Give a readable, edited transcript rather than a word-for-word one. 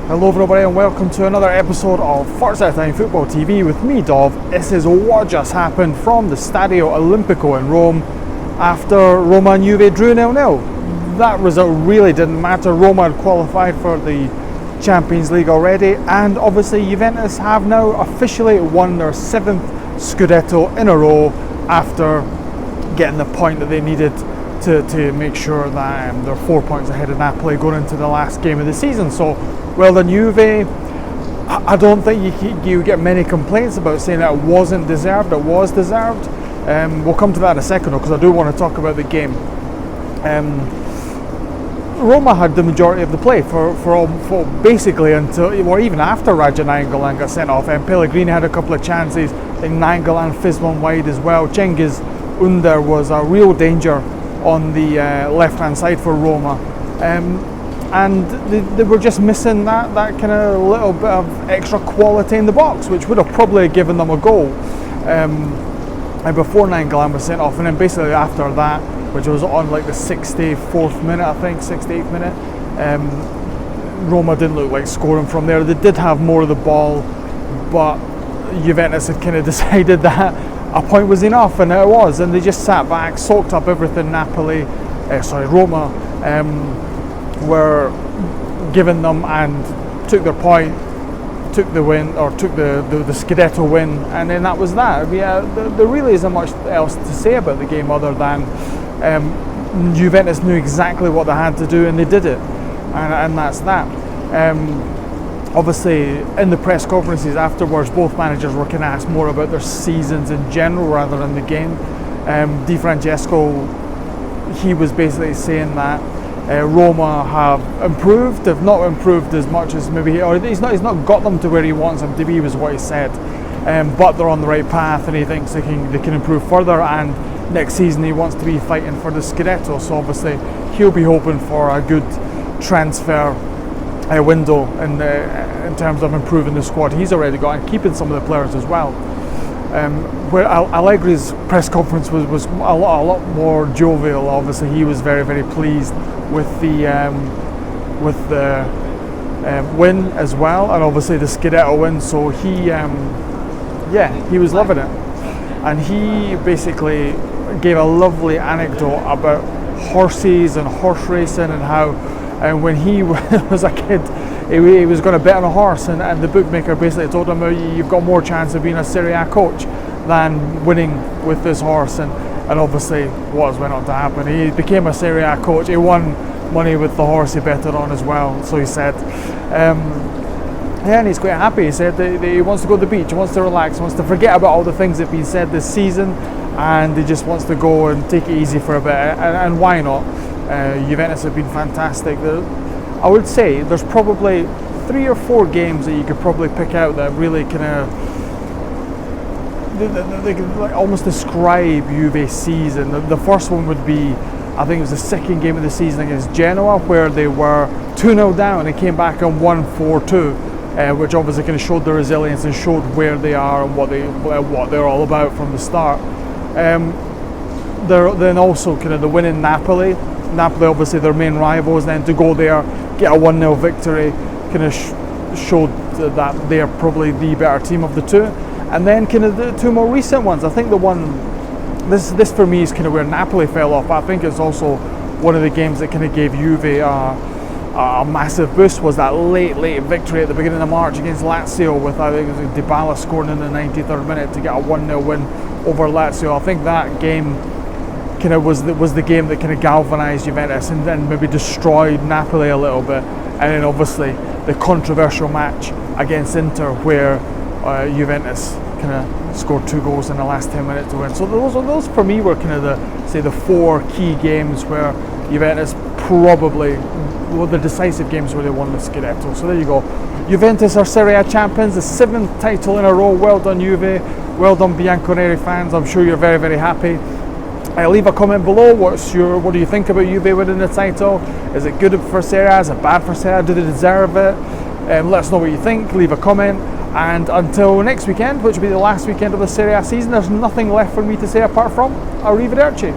Hello everybody and welcome to another episode of Forza Football TV with me, Dov. This is what just happened from the Stadio Olimpico in Rome after Roma and Juve drew 0-0. That result really didn't matter. Roma had qualified for the Champions League already, and obviously Juventus have now officially won their 7th Scudetto in a row after getting the point that they needed to make sure that they're 4 points ahead of Napoli going into the last game of the season. So well done Juve. I don't think you get many complaints about saying that it wasn't deserved. It was deserved. We'll come to that in a second because I do want to talk about the game. Roma had the majority of the play for basically until, or even after Raja Nainggolan got sent off. Pellegrini had a couple of chances. I think Nainggolan fizzed one wide as well. Cengiz Under was a real danger on the left-hand side for Roma. And they were just missing that kind of little bit of extra quality in the box, which would have probably given them a goal before Nainggolan was sent off. And then basically after that, which was on like the 64th minute, I think, 68th minute, Roma didn't look like scoring from there. They did have more of the ball, but Juventus had kind of decided that a point was enough, and it was, and they just sat back, soaked up everything Roma were giving them, and took their point, took the win, or took the Scudetto win, and then that was that. Yeah, there really isn't much else to say about the game other than Juventus knew exactly what they had to do, and they did it, and that's that. Obviously, in the press conferences afterwards, both managers were kind of asked more about their seasons in general rather than the game. Di Francesco, he was basically saying that Roma have improved. They've not improved as much as maybe, or he's not got them to where he wants them to be, was what he said. But they're on the right path, and he thinks they can improve further. And next season he wants to be fighting for the Scudetto. So obviously he'll be hoping for a good transfer window in terms of improving the squad he's already got and keeping some of the players as well. Where Allegri's press conference was a lot more jovial. Obviously, he was very, very pleased with the win as well, and obviously the Scudetto win. So he was loving it, and he basically gave a lovely anecdote about horses and horse racing and how. And when he was a kid, he was going to bet on a horse, and the bookmaker basically told him, you've got more chance of being a Serie A coach than winning with this horse. And obviously what went on to happen. He became a Serie A coach. He won money with the horse he betted on as well, so he said. And he's quite happy. He said that he wants to go to the beach, he wants to relax, he wants to forget about all the things that have been said this season, and he just wants to go and take it easy for a bit, and why not? Juventus have been fantastic. I would say there's probably 3 or 4 games that you could probably pick out that really kind of they like almost describe Juve's season. The first one would be, I think it was the second game of the season against Genoa, where they were 2-0 down and came back and won 4-2, which obviously kind of showed their resilience and showed where they are and what they're all about from the start. Then also kind of the win in Napoli, obviously their main rivals, then to go there, get a 1-0 victory, kind of showed that they're probably the better team of the two. And then kind of the 2 more recent ones, I think the one, this for me is kind of where Napoli fell off. I think it's also one of the games that kind of gave Juve a massive boost, was that late victory at the beginning of March against Lazio with, I think it was Dybala scoring in the 93rd minute to get a 1-0 win over Lazio. I think that game kind of was the game that kind of galvanised Juventus and then maybe destroyed Napoli a little bit. And then obviously the controversial match against Inter, where Juventus kind of scored 2 goals in the last 10 minutes to win. So those for me were kind of the 4 key games where Juventus probably were the decisive games where they won the Scudetto. So there you go. Juventus are Serie A champions, the 7th title in a row. Well done Juve, well done Bianconeri fans. I'm sure you're very, very happy. Leave a comment below. What do you think about Juve winning the title? Is it good for Serie A? Is it bad for Serie A? Do they deserve it? Let us know what you think. Leave a comment. And until next weekend, which will be the last weekend of the Serie A season, there's nothing left for me to say apart from arrivederci.